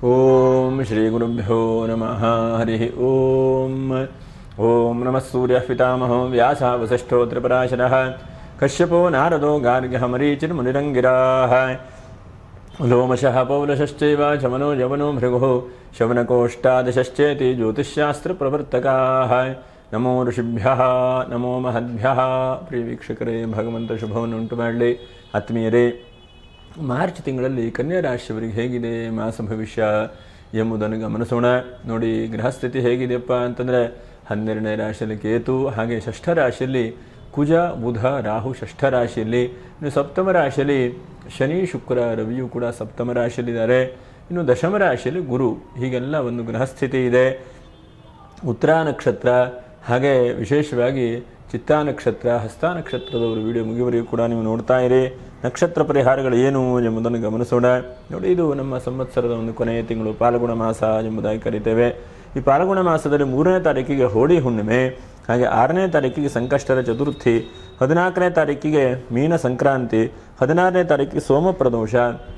ಓಂ ಶ್ರೀ ಗುರುಭ್ಯೋ ನಮಃ ಹರಿ ಓಂ. ಓಂ ನಮಃ ಸೂರ್ಯ ಪಿತಾಮಹೋ ವ್ಯಾಸ ವಸಿಷ್ಠೋ ತ್ರಿಪರಾಶರಃ ಕಶ್ಯಪೋ ನಾರದೋ ಗಾರ್ಗ್ಯಃ ಮರೀಚಿರ್ಮುನಿರಂಗಿರಾಃ ಲೋಮಶಃ ಪೌಲಶಶ್ಚೈವ ಶಮನೋ ಯವನೋ ಭೃಗುಃ ಶವನಕೋಷ್ಟಾದಶಶ್ಚೇತಿ ಜ್ಯೋತಿಷ್ಶಾಸ್ತ್ರಪ್ರವರ್ತಕಾಃ. ನಮೋ ಋಷಿಭ್ಯಃ ನಮೋ ಮಹದ್ಭ್ಯಃ. ಪ್ರಿಯ ವೀಕ್ಷಕರೇ, ಭಗವಂತ ಶುಭವನ್ನು ಉಂಟು ಮಾಡಲಿ. ಆತ್ಮೀಯರೇ, ಮಾರ್ಚ್ ತಿಂಗಳಲ್ಲಿ ಕನ್ಯಾ ರಾಶಿಯವರಿಗೆ ಹೇಗಿದೆ ಮಾಸ ಭವಿಷ್ಯ ಎಂಬುದನ್ನು ಗಮನಿಸೋಣ. ನೋಡಿ, ಗ್ರಹಸ್ಥಿತಿ ಹೇಗಿದೆಯಪ್ಪ ಅಂತಂದರೆ 12ನೇ ರಾಶಿಯಲ್ಲಿ ಕೇತು, ಹಾಗೆ ಷಷ್ಠ ರಾಶಿಯಲ್ಲಿ ಕುಜ ಬುಧ ರಾಹು ಷಷ್ಠ ರಾಶಿಯಲ್ಲಿ, ಇನ್ನು ಸಪ್ತಮ ರಾಶಿಯಲ್ಲಿ ಶನಿ ಶುಕ್ರ ರವಿಯು ಕೂಡ ಸಪ್ತಮ ರಾಶಿಯಲ್ಲಿದ್ದಾರೆ. ಇನ್ನು ದಶಮ ರಾಶಿಯಲ್ಲಿ ಗುರು. ಹೀಗೆಲ್ಲ ಒಂದು ಗ್ರಹಸ್ಥಿತಿ ಇದೆ. ಉತ್ತರ ನಕ್ಷತ್ರ, ಹಾಗೆ ವಿಶೇಷವಾಗಿ ಚಿತ್ತಾ ನಕ್ಷತ್ರ, ಹಸ್ತ ನಕ್ಷತ್ರದವರು ವಿಡಿಯೋ ಮುಗಿಯುವವರೆಗೂ ಕೂಡ ನೀವು ನೋಡ್ತಾ ಇರಿ. ನಕ್ಷತ್ರ ಪರಿಹಾರಗಳು ಏನು ಎಂಬುದನ್ನು ಗಮನಿಸೋಣ. ನೋಡಿ, ಇದು ನಮ್ಮ ಸಂವತ್ಸರದ ಒಂದು ಕೊನೆಯ ತಿಂಗಳು, ಪಾಲ್ಗುಣ ಮಾಸ ಎಂಬುದಾಗಿ ಕರಿತೇವೆ. ಈ ಪಾಲ್ಗುಣ ಮಾಸದಲ್ಲಿ 3ನೇ ತಾರೀಕಿಗೆ ಹೋಳಿ ಹುಣ್ಣಿಮೆ, ಹಾಗೆ 6ನೇ ತಾರೀಕಿಗೆ ಸಂಕಷ್ಟರ ಚತುರ್ಥಿ, 14ನೇ ತಾರೀಕಿಗೆ ಮೀನ ಸಂಕ್ರಾಂತಿ, 16ನೇ ತಾರೀಕಿಗೆ ಸೋಮ ಪ್ರದೋಷ,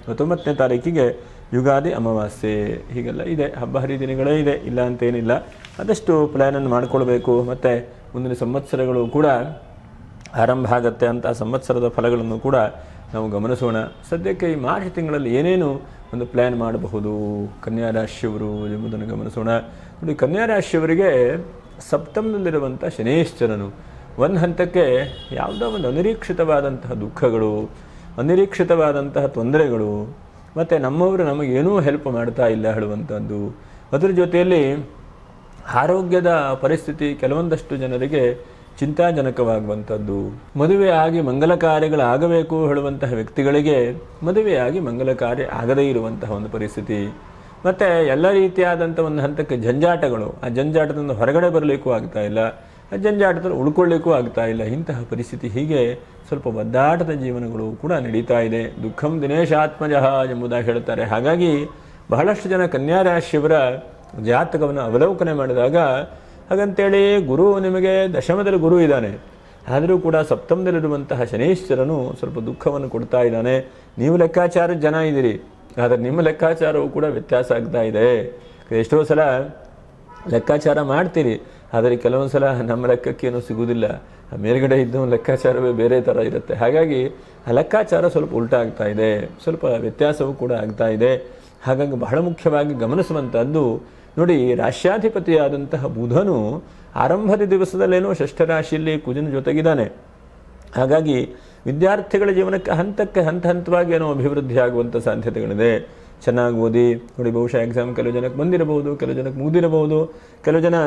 19ನೇ ತಾರೀಕಿಗೆ ಯುಗಾದಿ ಅಮಾವಾಸ್ಯೆ. ಹೀಗೆಲ್ಲ ಇದೆ, ಹಬ್ಬ ಹರಿದಿನಗಳೇ ಇದೆ, ಇಲ್ಲ ಅಂತೇನಿಲ್ಲ. ಆದಷ್ಟು ಪ್ಲ್ಯಾನನ್ನು ಮಾಡಿಕೊಳ್ಬೇಕು. ಮತ್ತು ಮುಂದಿನ ಸಂವತ್ಸರಗಳು ಕೂಡ ಆರಂಭ ಆಗುತ್ತೆ ಅಂತ ಸಂವತ್ಸರದ ಫಲಗಳನ್ನು ಕೂಡ ನಾವು ಗಮನಿಸೋಣ. ಸದ್ಯಕ್ಕೆ ಈ ಮಾರ್ಚ್ ತಿಂಗಳಲ್ಲಿ ಏನೇನು ಒಂದು ಪ್ಲ್ಯಾನ್ ಮಾಡಬಹುದು ಕನ್ಯಾ ರಾಶಿಯವರು ಎಂಬುದನ್ನು ಗಮನಿಸೋಣ. ನೋಡಿ, ಕನ್ಯಾ ರಾಶಿಯವರಿಗೆ ಸಪ್ತಮದಲ್ಲಿರುವಂಥ ಶನೇಶ್ವರನು ಒಂದು ಹಂತಕ್ಕೆ ಯಾವುದೋ ಒಂದು ಅನಿರೀಕ್ಷಿತವಾದಂತಹ ದುಃಖಗಳು, ಅನಿರೀಕ್ಷಿತವಾದಂತಹ ತೊಂದರೆಗಳು, ಮತ್ತು ನಮ್ಮವರು ನಮಗೇನೂ ಹೆಲ್ಪ್ ಮಾಡ್ತಾ ಇಲ್ಲ ಹೇಳುವಂಥದ್ದು. ಅದರ ಜೊತೆಯಲ್ಲಿ ಆರೋಗ್ಯದ ಪರಿಸ್ಥಿತಿ ಕೆಲವೊಂದಷ್ಟು ಜನರಿಗೆ ಚಿಂತಾಜನಕವಾಗುವಂಥದ್ದು. ಮದುವೆ ಆಗಿ ಮಂಗಲ ಕಾರ್ಯಗಳಾಗಬೇಕು ಹೇಳುವಂತಹ ವ್ಯಕ್ತಿಗಳಿಗೆ ಮದುವೆಯಾಗಿ ಮಂಗಲ ಕಾರ್ಯ ಆಗದೇ ಇರುವಂತಹ ಒಂದು ಪರಿಸ್ಥಿತಿ. ಮತ್ತು ಎಲ್ಲ ರೀತಿಯಾದಂಥ ಒಂದು ಹಂತಕ್ಕೆ ಜಂಜಾಟಗಳು, ಆ ಜಂಜಾಟದಿಂದ ಹೊರಗಡೆ ಬರಲಿಕ್ಕೂ ಆಗ್ತಾ ಇಲ್ಲ, ಆ ಜಂಜಾಟದಲ್ಲಿ ಉಳ್ಕೊಳ್ಳಿಕ್ಕೂ ಆಗ್ತಾ ಇಲ್ಲ. ಇಂತಹ ಪರಿಸ್ಥಿತಿ, ಹೀಗೆ ಸ್ವಲ್ಪ ಒದ್ದಾಟದ ಜೀವನಗಳು ಕೂಡ ನಡೀತಾ ಇದೆ. ದುಃಖಂ ದಿನೇಶಾತ್ಮಜಃ ಎಂಬುದಾಗಿ ಹೇಳ್ತಾರೆ. ಹಾಗಾಗಿ ಬಹಳಷ್ಟು ಜನ ಕನ್ಯಾ ರಾಶಿಯವರ ಜಾತಕವನ್ನು ಅವಲೋಕನೆ ಮಾಡಿದಾಗ, ಹಾಗಂತೇಳಿ ಗುರು ನಿಮಗೆ ದಶಮದಲ್ಲಿ ಗುರು ಇದ್ದಾನೆ, ಆದರೂ ಕೂಡ ಸಪ್ತಮದಲ್ಲಿರುವಂತಹ ಶನೇಶ್ವರನು ಸ್ವಲ್ಪ ದುಃಖವನ್ನು ಕೊಡ್ತಾ ಇದ್ದಾನೆ. ನೀವು ಲೆಕ್ಕಾಚಾರದ ಜನ ಇದ್ದೀರಿ, ಆದರೆ ನಿಮ್ಮ ಲೆಕ್ಕಾಚಾರವು ಕೂಡ ವ್ಯತ್ಯಾಸ ಆಗ್ತಾ ಇದೆ. ಎಷ್ಟೋ ಸಲ ಲೆಕ್ಕಾಚಾರ ಮಾಡ್ತೀರಿ, ಆದರೆ ಕೆಲವೊಂದು ಸಲ ನಮ್ಮ ಲೆಕ್ಕಕ್ಕೇನೂ ಸಿಗುವುದಿಲ್ಲ. ಮೇಲ್ಗಡೆ ಇದ್ದ ಲೆಕ್ಕಾಚಾರವೇ ಬೇರೆ ಥರ ಇರುತ್ತೆ. ಹಾಗಾಗಿ ಆ ಲೆಕ್ಕಾಚಾರ ಸ್ವಲ್ಪ ಉಲ್ಟಾ ಆಗ್ತಾ ಇದೆ, ಸ್ವಲ್ಪ ವ್ಯತ್ಯಾಸವೂ ಕೂಡ ಆಗ್ತಾ ಇದೆ. ಹಾಗಾಗಿ ಬಹಳ ಮುಖ್ಯವಾಗಿ ಗಮನಿಸುವಂಥದ್ದು, ನೋಡಿ, ರಾಶ್ಯಾಧಿಪತಿಯಾದಂತಹ ಬುಧನು ಆರಂಭದ ದಿವಸದಲ್ಲೇನೋ ಷಷ್ಠ ರಾಶಿಯಲ್ಲಿ ಕುಜನ ಜೊತೆಗಿದ್ದಾನೆ. ಹಾಗಾಗಿ ವಿದ್ಯಾರ್ಥಿಗಳ ಜೀವನಕ್ಕೆ ಹಂತವಾಗಿ ಏನೋ ಅಭಿವೃದ್ಧಿ ಆಗುವಂಥ ಸಾಧ್ಯತೆಗಳಿದೆ. ಚೆನ್ನಾಗಿ ಓದಿ ನೋಡಿ, ಬಹುಶಃ ಎಕ್ಸಾಮ್ ಕೆಲವು ಜನಕ್ಕೆ ಬಂದಿರಬಹುದು, ಕೆಲವು ಜನಕ್ಕೆ ಮುಗಿದಿರಬಹುದು, ಕೆಲವು ಜನ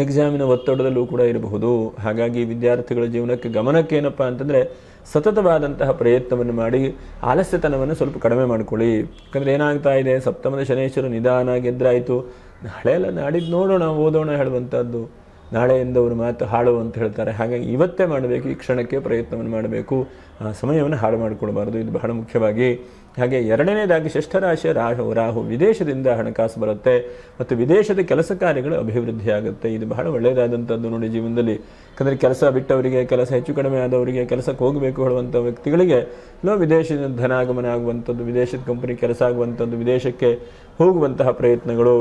ಎಕ್ಸಾಮಿನ ಒತ್ತಡದಲ್ಲೂ ಕೂಡ ಇರಬಹುದು. ಹಾಗಾಗಿ ವಿದ್ಯಾರ್ಥಿಗಳ ಜೀವನಕ್ಕೆ ಗಮನಕ್ಕೆ ಏನಪ್ಪ ಅಂತಂದರೆ, ಸತತವಾದಂತಹ ಪ್ರಯತ್ನವನ್ನು ಮಾಡಿ ಆಲಸ್ಯತನವನ್ನು ಸ್ವಲ್ಪ ಕಡಿಮೆ ಮಾಡಿಕೊಳ್ಳಿ. ಯಾಕಂದರೆ ಏನಾಗ್ತಾ ಇದೆ, ಸಪ್ತಮದ ಶನೇಶ್ವರ ನಿಧಾನ ಗೆದ್ರಾಯಿತು, ನಾಳೆ ಎಲ್ಲ ನಾಡಿದ್ದು ನೋಡೋಣ, ಓದೋಣ ಹೇಳುವಂಥದ್ದು. ನಾಳೆಯಿಂದ ಅವರು ಮಾತು ಹಾಳು ಅಂತ ಹೇಳ್ತಾರೆ. ಹಾಗಾಗಿ ಇವತ್ತೇ ಮಾಡಬೇಕು, ಈ ಕ್ಷಣಕ್ಕೆ ಪ್ರಯತ್ನವನ್ನು ಮಾಡಬೇಕು, ಆ ಸಮಯವನ್ನು ಹಾಳು ಮಾಡಿಕೊಳ್ಬಾರ್ದು. ಇದು ಬಹಳ ಮುಖ್ಯವಾಗಿ. ಹಾಗೆ ಎರಡನೇದಾಗಿ ಷಷ್ಠ ರಾಶಿಯ ರಾಹು ವಿದೇಶದಿಂದ ಹಣಕಾಸು ಬರುತ್ತೆ ಮತ್ತು ವಿದೇಶದ ಕೆಲಸ ಕಾರ್ಯಗಳು ಅಭಿವೃದ್ಧಿ ಆಗುತ್ತೆ. ಇದು ಬಹಳ ಒಳ್ಳೆಯದಾದಂಥದ್ದು ನೋಡಿ ಜೀವನದಲ್ಲಿ. ಯಾಕಂದರೆ ಕೆಲಸ ಬಿಟ್ಟವರಿಗೆ, ಕೆಲಸ ಹೆಚ್ಚು ಕಡಿಮೆ ಆದವರಿಗೆ, ಕೆಲಸಕ್ಕೆ ಹೋಗಬೇಕು ಹೇಳುವಂಥ ವ್ಯಕ್ತಿಗಳಿಗೆ ವಿದೇಶದಿಂದ ಧನಾಗಮನ ಆಗುವಂಥದ್ದು, ವಿದೇಶದ ಕಂಪನಿ ಕೆಲಸ ಆಗುವಂಥದ್ದು, ವಿದೇಶಕ್ಕೆ ಹೋಗುವಂತಹ ಪ್ರಯತ್ನಗಳು,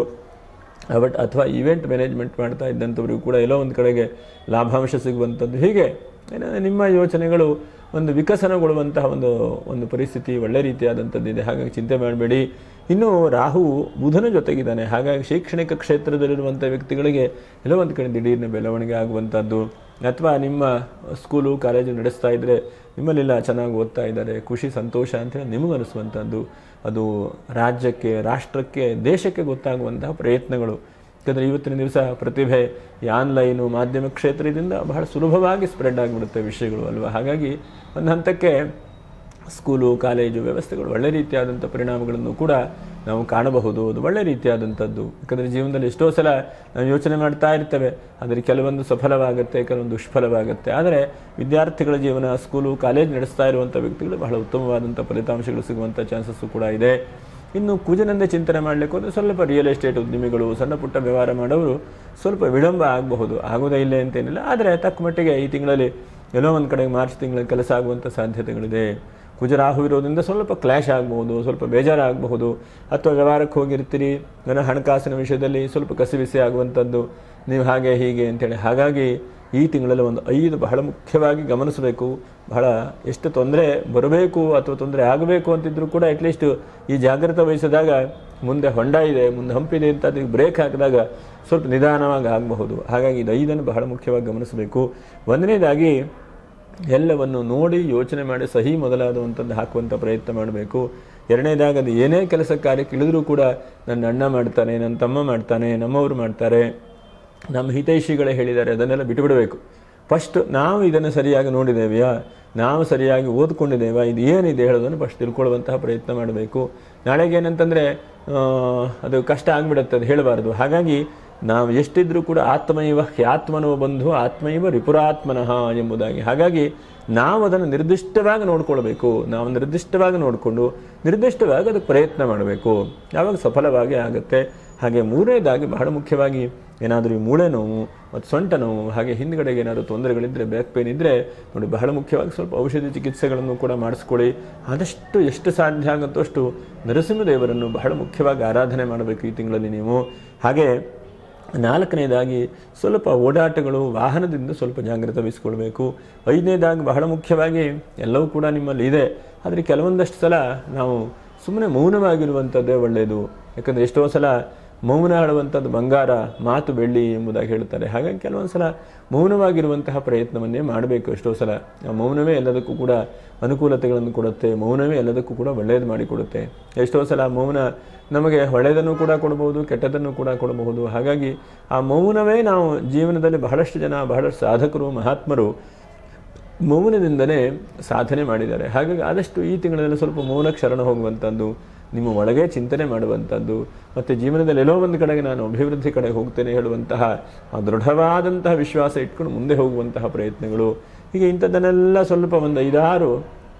ಅಥವಾ ಈವೆಂಟ್ ಮ್ಯಾನೇಜ್ಮೆಂಟ್ ಮಾಡ್ತಾ ಇದ್ದಂಥವ್ರಿಗೂ ಕೂಡ ಎಲ್ಲೋ ಒಂದು ಕಡೆಗೆ ಲಾಭಾಂಶ ಸಿಗುವಂಥದ್ದು. ಹೀಗೆ ನಿಮ್ಮ ಯೋಚನೆಗಳು ಒಂದು ವಿಕಸನಗೊಳ್ಳುವಂತಹ ಒಂದು ಪರಿಸ್ಥಿತಿ ಒಳ್ಳೆ ರೀತಿಯಾದಂಥದ್ದಿದೆ. ಹಾಗಾಗಿ ಚಿಂತೆ ಮಾಡಬೇಡಿ. ಇನ್ನು ರಾಹು ಬುಧನ ಜೊತೆಗಿದ್ದಾನೆ. ಹಾಗಾಗಿ ಶೈಕ್ಷಣಿಕ ಕ್ಷೇತ್ರದಲ್ಲಿರುವಂಥ ವ್ಯಕ್ತಿಗಳಿಗೆ ಎಲ್ಲೋ ಒಂದು ಕಡೆ ದಿಢೀರ್ನ ಬೆಳವಣಿಗೆ ಆಗುವಂಥದ್ದು, ಅಥವಾ ನಿಮ್ಮ ಸ್ಕೂಲು ಕಾಲೇಜು ನಡೆಸ್ತಾ ಇದ್ದರೆ ನಿಮ್ಮಲ್ಲೆಲ್ಲ ಚೆನ್ನಾಗಿ ಓದ್ತಾ ಇದ್ದಾರೆ, ಖುಷಿ ಸಂತೋಷ ಅಂತೇಳಿ ನಿಮಗನಿಸುವಂಥದ್ದು, ಅದು ರಾಜ್ಯಕ್ಕೆ, ರಾಷ್ಟ್ರಕ್ಕೆ, ದೇಶಕ್ಕೆ ಗೊತ್ತಾಗುವಂತಹ ಪ್ರಯತ್ನಗಳು. ಯಾಕಂದರೆ ಇವತ್ತಿನ ದಿವಸ ಪ್ರತಿಭೆ ಈ ಆನ್ಲೈನು ಮಾಧ್ಯಮ ಕ್ಷೇತ್ರದಿಂದ ಬಹಳ ಸುಲಭವಾಗಿ ಸ್ಪ್ರೆಡ್ ಆಗಿಬಿಡುತ್ತೆ ವಿಷಯಗಳು ಅಲ್ವಾ. ಹಾಗಾಗಿ ಒಂದು ಹಂತಕ್ಕೆ ಸ್ಕೂಲು ಕಾಲೇಜು ವ್ಯವಸ್ಥೆಗಳು ಒಳ್ಳೆ ರೀತಿಯಾದಂಥ ಪರಿಣಾಮಗಳನ್ನು ಕೂಡ ನಾವು ಕಾಣಬಹುದು. ಅದು ಒಳ್ಳೆ ರೀತಿಯಾದಂಥದ್ದು. ಯಾಕಂದರೆ ಜೀವನದಲ್ಲಿ ಎಷ್ಟೋ ಸಲ ನಾವು ಯೋಚನೆ ಮಾಡ್ತಾ ಇರ್ತೇವೆ, ಆದರೆ ಕೆಲವೊಂದು ಸಫಲವಾಗುತ್ತೆ, ಕೆಲವೊಂದು ದುಷ್ಫಲವಾಗುತ್ತೆ. ಆದರೆ ವಿದ್ಯಾರ್ಥಿಗಳ ಜೀವನ, ಸ್ಕೂಲು ಕಾಲೇಜ್ ನಡೆಸ್ತಾ ಇರುವಂಥ ವ್ಯಕ್ತಿಗಳು ಬಹಳ ಉತ್ತಮವಾದಂಥ ಫಲಿತಾಂಶಗಳು ಸಿಗುವಂಥ ಚಾನ್ಸಸ್ಸು ಕೂಡ ಇದೆ. ಇನ್ನು ಕುಜನಂದೇ ಚಿಂತನೆ ಮಾಡಲಿಕ್ಕೆ ಹೋದರೆ ಸ್ವಲ್ಪ ರಿಯಲ್ ಎಸ್ಟೇಟ್ ಉದ್ಯಮಿಗಳು, ಸಣ್ಣ ಪುಟ್ಟ ವ್ಯವಹಾರ ಮಾಡೋರು ಸ್ವಲ್ಪ ವಿಳಂಬ ಆಗಬಹುದು, ಆಗೋದೇ ಇಲ್ಲ ಅಂತೇನಿಲ್ಲ. ಆದರೆ ತಕ್ಕ ಮಟ್ಟಿಗೆ ಈ ತಿಂಗಳಲ್ಲಿ ಎಲ್ಲೋ ಒಂದು ಕಡೆ ಮಾರ್ಚ್ ತಿಂಗಳಲ್ಲಿ ಕೆಲಸ ಆಗುವಂಥ ಸಾಧ್ಯತೆಗಳಿದೆ. ಕುಜರಾಹು ಇರೋದ್ರಿಂದ ಸ್ವಲ್ಪ ಕ್ಲ್ಯಾಶ್ ಆಗಬಹುದು, ಸ್ವಲ್ಪ ಬೇಜಾರಾಗಬಹುದು. ಅಥವಾ ವ್ಯವಹಾರಕ್ಕೆ ಹೋಗಿರ್ತೀರಿ, ಹಣಕಾಸಿನ ವಿಷಯದಲ್ಲಿ ಸ್ವಲ್ಪ ಕಸಿವಿಸಿ ಆಗುವಂಥದ್ದು, ನೀವು ಹಾಗೆ ಹೀಗೆ ಅಂತೇಳಿ. ಹಾಗಾಗಿ ಈ ತಿಂಗಳಲ್ಲಿ ಒಂದು 5 ಬಹಳ ಮುಖ್ಯವಾಗಿ ಗಮನಿಸಬೇಕು. ಬಹಳ ಎಷ್ಟು ತೊಂದರೆ ಬರಬೇಕು ಅಥವಾ ತೊಂದರೆ ಆಗಬೇಕು ಅಂತಿದ್ರು ಕೂಡ ಅಟ್ಲೀಸ್ಟ್ ಈ ಜಾಗ್ರತೆ ವಹಿಸಿದಾಗ ಮುಂದೆ ಹೊಂಡ ಇದೆ, ಮುಂದೆ ಹಂಪಿದೆ ಅಂತ ಅದಕ್ಕೆ ಬ್ರೇಕ್ ಹಾಕಿದಾಗ ಸ್ವಲ್ಪ ನಿಧಾನವಾಗಿ ಆಗಬಹುದು. ಹಾಗಾಗಿ ಇದು 5 ಬಹಳ ಮುಖ್ಯವಾಗಿ ಗಮನಿಸಬೇಕು. ಒಂದನೇದಾಗಿ ಎಲ್ಲವನ್ನು ನೋಡಿ ಯೋಚನೆ ಮಾಡಿ ಸಹಿ ಮೊದಲಾದಂಥದ್ದು ಹಾಕುವಂಥ ಪ್ರಯತ್ನ ಮಾಡಬೇಕು. ಎರಡನೇದಾಗಿ ಅದು ಏನೇ ಕೆಲಸ ಕಾರ್ಯಕ್ಕೆ ಇಳಿದ್ರೂ ಕೂಡ ನನ್ನ ಅಣ್ಣ ಮಾಡ್ತಾನೆ, ನನ್ನ ತಮ್ಮ ಮಾಡ್ತಾನೆ, ನಮ್ಮವರು ಮಾಡ್ತಾರೆ, ನಮ್ಮ ಹಿತೈಷಿಗಳೇ ಹೇಳಿದ್ದಾರೆ, ಅದನ್ನೆಲ್ಲ ಬಿಟ್ಟುಬಿಡಬೇಕು. ಫಸ್ಟ್ ನಾವು ಇದನ್ನು ಸರಿಯಾಗಿ ನೋಡಿದ್ದೇವೆಯಾ, ನಾವು ಸರಿಯಾಗಿ ಓದ್ಕೊಂಡಿದ್ದೇವಾ, ಇದು ಏನಿದೆ ಹೇಳೋದನ್ನು ಫಸ್ಟ್ ತಿಳ್ಕೊಳ್ಳುವಂತಹ ಪ್ರಯತ್ನ ಮಾಡಬೇಕು. ನಾಳೆಗೆ ಏನಂತಂದರೆ ಅದು ಕಷ್ಟ ಆಗಿಬಿಡುತ್ತೆ, ಅದು ಹೇಳಬಾರ್ದು. ಹಾಗಾಗಿ ನಾವು ಎಷ್ಟಿದ್ರೂ ಕೂಡ ಆತ್ಮೈವ ಹ್ಯಾತ್ಮನೋ ಬಂಧು ಆತ್ಮೈವ ರಿಪುರಾತ್ಮನಃ ಎಂಬುದಾಗಿ. ಹಾಗಾಗಿ ನಾವು ಅದನ್ನು ನಿರ್ದಿಷ್ಟವಾಗಿ ನೋಡ್ಕೊಳ್ಬೇಕು. ನಾವು ನಿರ್ದಿಷ್ಟವಾಗಿ ನೋಡಿಕೊಂಡು ನಿರ್ದಿಷ್ಟವಾಗಿ ಅದಕ್ಕೆ ಪ್ರಯತ್ನ ಮಾಡಬೇಕು, ಯಾವಾಗ ಸಫಲವಾಗಿ ಆಗುತ್ತೆ. ಹಾಗೆ ಮೂರನೇದಾಗಿ ಬಹಳ ಮುಖ್ಯವಾಗಿ ಏನಾದರೂ ಈ ಮೂಳೆ ನೋವು ಮತ್ತು ಸೊಂಟ ನೋವು, ಹಾಗೆ ಹಿಂದ್ಗಡೆಗೆ ಏನಾದರೂ ತೊಂದರೆಗಳಿದ್ದರೆ, ಬ್ಯಾಕ್ ಪೇನ್ ಇದ್ದರೆ ನೋಡಿ ಬಹಳ ಮುಖ್ಯವಾಗಿ ಸ್ವಲ್ಪ ಔಷಧಿ ಚಿಕಿತ್ಸೆಗಳನ್ನು ಕೂಡ ಮಾಡಿಸ್ಕೊಳ್ಳಿ. ಆದಷ್ಟು ಎಷ್ಟು ಸಾಧ್ಯ ಆಗುತ್ತೋ ಅಷ್ಟು ನರಸಿಂಹದೇವರನ್ನು ಬಹಳ ಮುಖ್ಯವಾಗಿ ಆರಾಧನೆ ಮಾಡಬೇಕು ಈ ತಿಂಗಳಲ್ಲಿ ನೀವು. ಹಾಗೆ ನಾಲ್ಕನೇದಾಗಿ ಸ್ವಲ್ಪ ಓಡಾಟಗಳು, ವಾಹನದಿಂದ ಸ್ವಲ್ಪ ಜಾಗ್ರತೆ ವಹಿಸ್ಕೊಳ್ಬೇಕು. ಐದನೇದಾಗಿ ಬಹಳ ಮುಖ್ಯವಾಗಿ ಎಲ್ಲವೂ ಕೂಡ ನಿಮ್ಮಲ್ಲಿ ಇದೆ, ಆದರೆ ಕೆಲವೊಂದಷ್ಟು ಸಲ ನಾವು ಸುಮ್ಮನೆ ಮೌನವಾಗಿರುವಂಥದ್ದೇ ಒಳ್ಳೆಯದು. ಯಾಕಂದರೆ ಎಷ್ಟೋ ಸಲ ಮೌನ ಆಡುವಂಥದ್ದು ಬಂಗಾರ, ಮಾತು ಬೆಳ್ಳಿ ಎಂಬುದಾಗಿ ಹೇಳ್ತಾರೆ. ಹಾಗಾಗಿ ಕೆಲವೊಂದು ಸಲ ಮೌನವಾಗಿರುವಂತಹ ಪ್ರಯತ್ನವನ್ನೇ ಮಾಡಬೇಕು. ಎಷ್ಟೋ ಸಲ ಮೌನವೇ ಎಲ್ಲದಕ್ಕೂ ಕೂಡ ಅನುಕೂಲತೆಗಳನ್ನು ಕೊಡುತ್ತೆ, ಮೌನವೇ ಎಲ್ಲದಕ್ಕೂ ಕೂಡ ಒಳ್ಳೆಯದು ಮಾಡಿಕೊಡುತ್ತೆ. ಎಷ್ಟೋ ಸಲ ಮೌನ ನಮಗೆ ಒಳ್ಳೆಯದನ್ನು ಕೂಡ ಕೊಡಬಹುದು, ಕೆಟ್ಟದನ್ನು ಕೂಡ ಕೊಡಬಹುದು. ಹಾಗಾಗಿ ಆ ಮೌನವೇ ನಾವು ಜೀವನದಲ್ಲಿ ಬಹಳಷ್ಟು ಜನ, ಬಹಳಷ್ಟು ಸಾಧಕರು, ಮಹಾತ್ಮರು ಮೌನದಿಂದಲೇ ಸಾಧನೆ ಮಾಡಿದ್ದಾರೆ. ಹಾಗಾಗಿ ಆದಷ್ಟು ಈ ತಿಂಗಳಲ್ಲಿ ಸ್ವಲ್ಪ ಮೌನಕ್ಕೆ ಶರಣ ಹೋಗುವಂಥದ್ದು, ನಿಮ್ಮ ಒಳಗೆ ಚಿಂತನೆ ಮಾಡುವಂಥದ್ದು, ಮತ್ತು ಜೀವನದಲ್ಲಿ ಎಲ್ಲೋ ಒಂದು ಕಡೆಗೆ ನಾನು ಅಭಿವೃದ್ಧಿ ಕಡೆಗೆ ಹೋಗ್ತೇನೆ ಹೇಳುವಂತಹ ಆ ದೃಢವಾದಂತಹ ವಿಶ್ವಾಸ ಇಟ್ಕೊಂಡು ಮುಂದೆ ಹೋಗುವಂತಹ ಪ್ರಯತ್ನಗಳು, ಹೀಗೆ ಇಂಥದ್ದನ್ನೆಲ್ಲ ಸ್ವಲ್ಪ ಒಂದು 5-6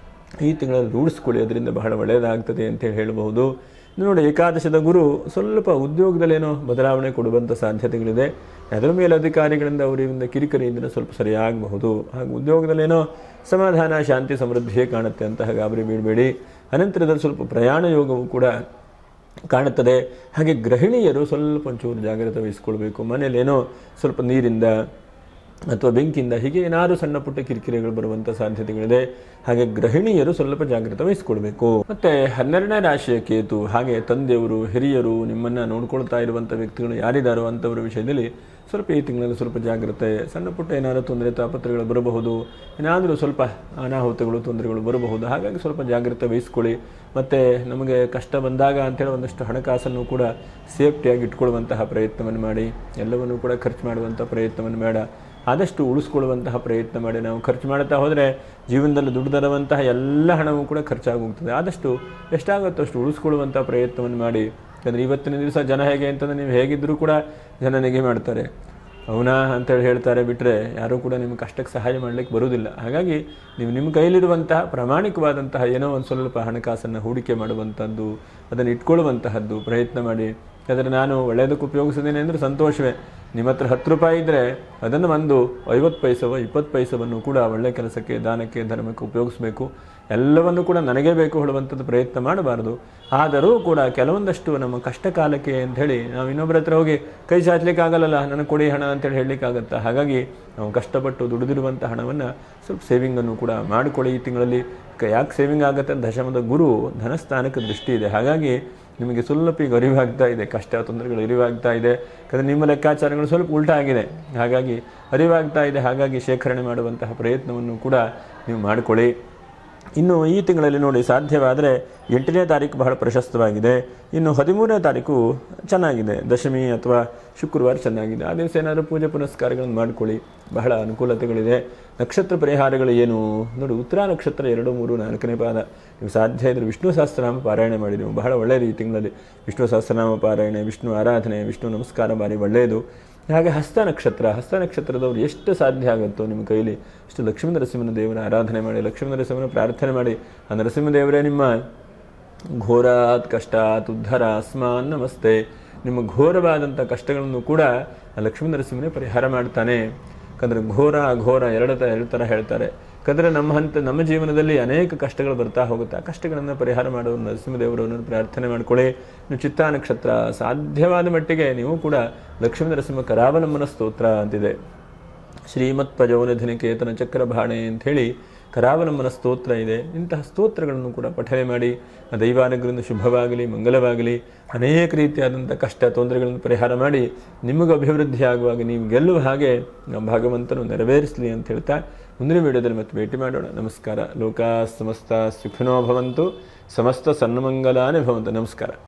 ಈ ತಿಂಗಳಲ್ಲಿ ರೂಢಿಸ್ಕೊಳ್ಳಿ. ಅದರಿಂದ ಬಹಳ ಒಳ್ಳೆಯದಾಗ್ತದೆ ಅಂತೇಳಿ ಹೇಳಬಹುದು. ನೋಡಿ, ಏಕಾದಶದ ಗುರು ಸ್ವಲ್ಪ ಉದ್ಯೋಗದಲ್ಲೇನೋ ಬದಲಾವಣೆ ಕೊಡುವಂಥ ಸಾಧ್ಯತೆಗಳಿದೆ. ಅದರ ಮೇಲಧಿಕಾರಿಗಳಿಂದ ಅವರಿಂದ ಕಿರಿಕಿರಿಯಿಂದ ಸ್ವಲ್ಪ ಸರಿಯಾಗಬಹುದು. ಹಾಗೆ ಉದ್ಯೋಗದಲ್ಲೇನೋ ಸಮಾಧಾನ, ಶಾಂತಿ, ಸಮೃದ್ಧಿಯೇ ಕಾಣುತ್ತೆ ಅಂತ ಗಾಬರಿ ಬೀಳಬೇಡಿ. ಅನಂತರದಲ್ಲಿ ಸ್ವಲ್ಪ ಪ್ರಯಾಣ ಯೋಗವು ಕೂಡ ಕಾಣುತ್ತದೆ. ಹಾಗೆ ಗೃಹಿಣಿಯರು ಸ್ವಲ್ಪ ಒಂಚೂರು ಜಾಗ್ರತೆ ವಹಿಸ್ಕೊಳ್ಬೇಕು. ಮನೇಲೇನೋ ಸ್ವಲ್ಪ ನೀರಿಂದ ಅಥವಾ ಬೆಂಕಿಯಿಂದ ಹೀಗೆ ಏನಾದರೂ ಸಣ್ಣ ಪುಟ್ಟ ಕಿರಿಕಿರಿಗಳು ಬರುವಂಥ ಸಾಧ್ಯತೆಗಳಿದೆ. ಹಾಗೆ ಗೃಹಿಣಿಯರು ಸ್ವಲ್ಪ ಜಾಗ್ರತೆ ವಹಿಸ್ಕೊಳ್ಬೇಕು. ಮತ್ತು 12ನೇ ರಾಶಿಯ ಕೇತು, ಹಾಗೆ ತಂದೆಯವರು, ಹಿರಿಯರು, ನಿಮ್ಮನ್ನು ನೋಡ್ಕೊಳ್ತಾ ಇರುವಂಥ ವ್ಯಕ್ತಿಗಳು ಯಾರಿದ್ದಾರೋ ಅಂಥವ್ರ ವಿಷಯದಲ್ಲಿ ಸ್ವಲ್ಪ ಈ ತಿಂಗಳಲ್ಲಿ ಸ್ವಲ್ಪ ಜಾಗ್ರತೆ. ಸಣ್ಣ ಪುಟ್ಟ ಏನಾದರೂ ತೊಂದರೆ ತಾಪತ್ರಗಳು ಬರಬಹುದು, ಏನಾದರೂ ಸ್ವಲ್ಪ ಅನಾಹುತಗಳು, ತೊಂದರೆಗಳು ಬರಬಹುದು. ಹಾಗಾಗಿ ಸ್ವಲ್ಪ ಜಾಗ್ರತೆ ವಹಿಸ್ಕೊಳ್ಳಿ. ಮತ್ತು ನಮಗೆ ಕಷ್ಟ ಬಂದಾಗ ಅಂಥೇಳಿ ಒಂದಷ್ಟು ಹಣಕಾಸನ್ನು ಕೂಡ ಸೇಫ್ಟಿಯಾಗಿ ಇಟ್ಕೊಳ್ಳುವಂತಹ ಪ್ರಯತ್ನವನ್ನು ಮಾಡಿ. ಎಲ್ಲವನ್ನೂ ಕೂಡ ಖರ್ಚು ಮಾಡುವಂಥ ಪ್ರಯತ್ನವನ್ನು ಬೇಡ, ಆದಷ್ಟು ಉಳಿಸ್ಕೊಳ್ಳುವಂತಹ ಪ್ರಯತ್ನ ಮಾಡಿ. ನಾವು ಖರ್ಚು ಮಾಡ್ತಾ ಹೋದರೆ ಜೀವನದಲ್ಲಿ ದುಡ್ಡು ತರುವಂತಹ ಎಲ್ಲ ಹಣವೂ ಕೂಡ ಖರ್ಚಾಗೋಗ್ತದೆ. ಆದಷ್ಟು ಎಷ್ಟಾಗುತ್ತೋ ಅಷ್ಟು ಉಳಿಸ್ಕೊಳ್ಳುವಂಥ ಪ್ರಯತ್ನವನ್ನು ಮಾಡಿ. ಯಾಕಂದರೆ ಇವತ್ತಿನ ದಿವಸ ಜನ ಹೇಗೆ ಅಂತಂದರೆ, ನೀವು ಹೇಗಿದ್ದರೂ ಕೂಡ ಜನ ನೆಗೆ ಮಾಡ್ತಾರೆ, ಅವನಾ ಅಂತೇಳಿ ಹೇಳ್ತಾರೆ ಬಿಟ್ಟರೆ ಯಾರೂ ಕೂಡ ನಿಮ್ಮ ಕಷ್ಟಕ್ಕೆ ಸಹಾಯ ಮಾಡಲಿಕ್ಕೆ ಬರುವುದಿಲ್ಲ. ಹಾಗಾಗಿ ನೀವು ನಿಮ್ಮ ಕೈಲಿರುವಂತಹ ಪ್ರಾಮಾಣಿಕವಾದಂತಹ ಏನೋ ಒಂದು ಸ್ವಲ್ಪ ಹಣಕಾಸನ್ನು ಹೂಡಿಕೆ ಮಾಡುವಂಥದ್ದು, ಅದನ್ನು ಇಟ್ಕೊಳ್ಳುವಂತಹದ್ದು ಪ್ರಯತ್ನ ಮಾಡಿ. ಯಾಕಂದರೆ ನಾನು ಒಳ್ಳೆಯದಕ್ಕೆ ಉಪಯೋಗಿಸಿದ್ದೇನೆ ಅಂದರೆ ಸಂತೋಷವೇ. ನಿಮ್ಮ ಹತ್ರ 10 ರೂಪಾಯಿ ಇದ್ದರೆ ಅದನ್ನು ಒಂದು 50 ಪೈಸವೋ 20 ಪೈಸವನ್ನು ಕೂಡ ಒಳ್ಳೆಯ ಕೆಲಸಕ್ಕೆ, ದಾನಕ್ಕೆ, ಧರ್ಮಕ್ಕೆ ಉಪಯೋಗಿಸಬೇಕು. ಎಲ್ಲವನ್ನು ಕೂಡ ನನಗೇ ಬೇಕು ಹೇಳುವಂಥದ್ದು ಪ್ರಯತ್ನ ಮಾಡಬಾರ್ದು. ಆದರೂ ಕೂಡ ಕೆಲವೊಂದಷ್ಟು ನಮ್ಮ ಕಷ್ಟ ಕಾಲಕ್ಕೆ ಅಂಥೇಳಿ ನಾವು ಇನ್ನೊಬ್ಬರ ಹತ್ರ ಹೋಗಿ ಕೈ ಚಾಚಲಿಕ್ಕೆ ಆಗಲ್ಲ, ನನಗೆ ಕೊಡಿ ಹಣ ಅಂತೇಳಿ ಹೇಳಲಿಕ್ಕಾಗತ್ತಾ? ಹಾಗಾಗಿ ನಾವು ಕಷ್ಟಪಟ್ಟು ದುಡಿದಿರುವಂಥ ಹಣವನ್ನು ಸ್ವಲ್ಪ ಸೇವಿಂಗನ್ನು ಕೂಡ ಮಾಡಿಕೊಳ್ಳಿ ಈ ತಿಂಗಳಲ್ಲಿ. ಯಾಕೆ ಸೇವಿಂಗ್ ಆಗುತ್ತೆ? ದಶಮದ ಗುರು ಧನಸ್ಥಾನಕ್ಕೆ ದೃಷ್ಟಿ ಇದೆ. ಹಾಗಾಗಿ ನಿಮಗೆ ಸ್ವಲ್ಪ ಈಗ ಅರಿವಾಗ್ತಾ ಇದೆ, ಕಷ್ಟ ತೊಂದರೆಗಳು ಅರಿವಾಗ್ತಾ ಇದೆ. ಯಾಕಂದರೆ ನಿಮ್ಮ ಲೆಕ್ಕಾಚಾರಗಳು ಸ್ವಲ್ಪ ಉಲ್ಟಾ ಆಗಿದೆ, ಹಾಗಾಗಿ ಅರಿವಾಗ್ತಾ ಇದೆ. ಹಾಗಾಗಿ ಶೇಖರಣೆ ಮಾಡುವಂತಹ ಪ್ರಯತ್ನವನ್ನು ಕೂಡ ನೀವು ಮಾಡಿಕೊಳ್ಳಿ. ಇನ್ನು ಈ ತಿಂಗಳಲ್ಲಿ ನೋಡಿ, ಸಾಧ್ಯವಾದರೆ 8ನೇ ತಾರೀಕು ಬಹಳ ಪ್ರಶಸ್ತವಾಗಿದೆ. ಇನ್ನು 13ನೇ ತಾರೀಕು ಚೆನ್ನಾಗಿದೆ, ದಶಮಿ ಅಥವಾ ಶುಕ್ರವಾರ ಚೆನ್ನಾಗಿದೆ. ಆ ದಿವಸ ಏನಾದರೂ ಪೂಜೆ ಪುನಸ್ಕಾರಗಳನ್ನು ಮಾಡಿಕೊಳ್ಳಿ, ಬಹಳ ಅನುಕೂಲತೆಗಳಿದೆ. ನಕ್ಷತ್ರ ಪರಿಹಾರಗಳು ಏನು ನೋಡಿ, ಉತ್ತರ ನಕ್ಷತ್ರ 2, 3, 4ನೇ ಪಾದ. ನೀವು ಸಾಧ್ಯ ಇದ್ದರೆ ವಿಷ್ಣು ಸಹಸ್ರನಾಮ ಪಾರಾಯಣ ಮಾಡಿ. ನೀವು ಬಹಳ ಒಳ್ಳೆಯದು ಈ ತಿಂಗಳಲ್ಲಿ ವಿಷ್ಣು ಸಹಸ್ರನಾಮ ಪಾರಾಯಣೆ, ವಿಷ್ಣು ಆರಾಧನೆ, ವಿಷ್ಣು ನಮಸ್ಕಾರ ಭಾರಿ ಒಳ್ಳೆಯದು. ಹಾಗೆ ಹಸ್ತ ನಕ್ಷತ್ರದವರು ಎಷ್ಟು ಸಾಧ್ಯ ಆಗುತ್ತೋ ನಿಮ್ಮ ಕೈಲಿ ಅಷ್ಟು ಲಕ್ಷ್ಮೀ ನರಸಿಂಹನ ದೇವರ ಆರಾಧನೆ ಮಾಡಿ, ಲಕ್ಷ್ಮೀ ನರಸಿಂಹನ ಪ್ರಾರ್ಥನೆ ಮಾಡಿ. ಆ ನರಸಿಂಹದೇವರೇ ನಿಮ್ಮ ಘೋರಾತ್ ಕಷ್ಟಾತ್ ಉದ್ಧಾರ ಅಸ್ಮಾನ್ ನಮಸ್ತೆ. ನಿಮ್ಮ ಘೋರವಾದಂಥ ಕಷ್ಟಗಳನ್ನು ಕೂಡ ಲಕ್ಷ್ಮೀ ನರಸಿಂಹನೇ ಪರಿಹಾರ ಮಾಡ್ತಾನೆ. ಯಾಕಂದರೆ ಘೋರ ಎರಡು ಥರ ಹೇಳ್ತಾರೆ. ಯಾಕಂದರೆ ನಮ್ಮ ಜೀವನದಲ್ಲಿ ಅನೇಕ ಕಷ್ಟಗಳು ಬರ್ತಾ ಹೋಗುತ್ತೆ. ಆ ಕಷ್ಟಗಳನ್ನು ಪರಿಹಾರ ಮಾಡುವ ನರಸಿಂಹದೇವರನ್ನು ಪ್ರಾರ್ಥನೆ ಮಾಡ್ಕೊಳ್ಳಿ. ನೀವು ಚಿತ್ತಾ ನಕ್ಷತ್ರ ಸಾಧ್ಯವಾದ ಮಟ್ಟಿಗೆ ನೀವು ಕೂಡ ಲಕ್ಷ್ಮೀ ನರಸಿಂಹ ಕರಾವಲಂಬನ ಸ್ತೋತ್ರ ಅಂತಿದೆ. ಶ್ರೀಮತ್ ಪಜೌನಿಧಿನಿಕೇತನ ಚಕ್ರಭಾಣೆ ಅಂಥೇಳಿ ಕರಾವಲಂಬನ ಸ್ತೋತ್ರ ಇದೆ. ಇಂತಹ ಸ್ತೋತ್ರಗಳನ್ನು ಕೂಡ ಪಠನೆ ಮಾಡಿ ಆ ದೈವಾನುಗ್ರಹದಿಂದ ಶುಭವಾಗಲಿ, ಮಂಗಲವಾಗಲಿ. ಅನೇಕ ರೀತಿಯಾದಂಥ ಕಷ್ಟ ತೊಂದರೆಗಳನ್ನು ಪರಿಹಾರ ಮಾಡಿ ನಿಮಗೆ ಅಭಿವೃದ್ಧಿ ಆಗುವಾಗ ನೀವು ಗೆಲ್ಲುವ ಹಾಗೆ ಭಗವಂತನು ನೆರವೇರಿಸಲಿ ಅಂತ ಹೇಳ್ತಾ ಮುಂದಿನ ವಿಡಿಯೋದಲ್ಲಿ ಮತ್ತೆ ಭೇಟಿ ಮಾಡೋಣ. ನಮಸ್ಕಾರ. ಲೋಕಾ ಸಮಸ್ತ ಸುಖಿನೋ ಭವಂತು, ಸಮಸ್ತ ಸನ್ಮಂಗಲಾನೇ ಭವಂತು. ನಮಸ್ಕಾರ.